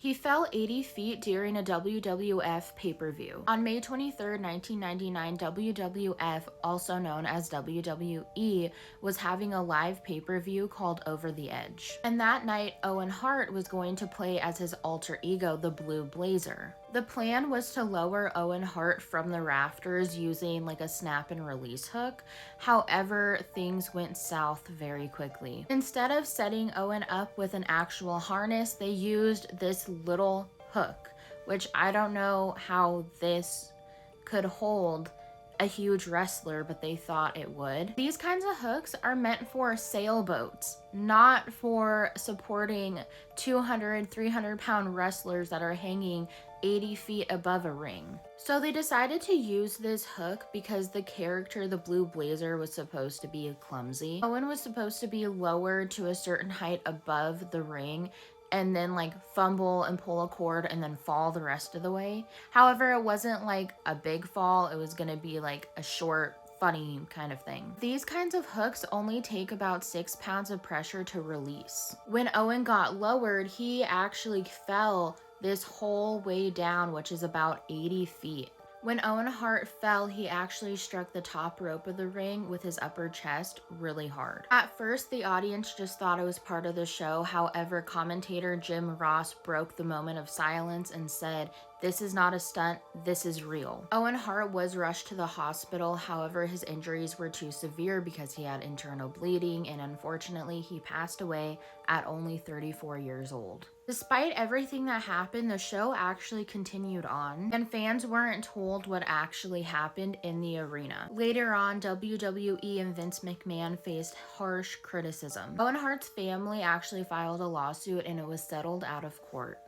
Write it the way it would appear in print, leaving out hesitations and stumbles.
He fell 80 feet during a WWF pay-per-view. On May 23rd, 1999, WWF, also known as WWE, was having a live pay-per-view called Over the Edge. And that night, Owen Hart was going to play as his alter ego, the Blue Blazer. The plan was to lower Owen Hart from the rafters using like a snap and release hook. However, things went south very quickly. Instead of setting Owen up with an actual harness, they used this little hook, which I don't know how this could hold a huge wrestler, but they thought it would. These kinds of hooks are meant for sailboats, not for supporting 200, 300-pound wrestlers that are hanging 80 feet above a ring. So they decided to use this hook because the character, the Blue Blazer, was supposed to be clumsy. Owen was supposed to be lowered to a certain height above the ring and then like fumble and pull a cord and then fall the rest of the way. However, it wasn't like a big fall. It was gonna be like a short, funny kind of thing. These kinds of hooks only take about 6 pounds of pressure to release. When Owen got lowered, he actually fell this whole way down, which is about 80 feet. When Owen Hart fell, he actually struck the top rope of the ring with his upper chest really hard. At first, the audience just thought it was part of the show. However, commentator Jim Ross broke the moment of silence and said, "This is not a stunt, this is real." Owen Hart was rushed to the hospital. However, his injuries were too severe because he had internal bleeding, and unfortunately, he passed away at only 34 years old. Despite everything that happened, the show actually continued on, and fans weren't told what actually happened in the arena. Later on, WWE and Vince McMahon faced harsh criticism. Owen Hart's family actually filed a lawsuit and it was settled out of court.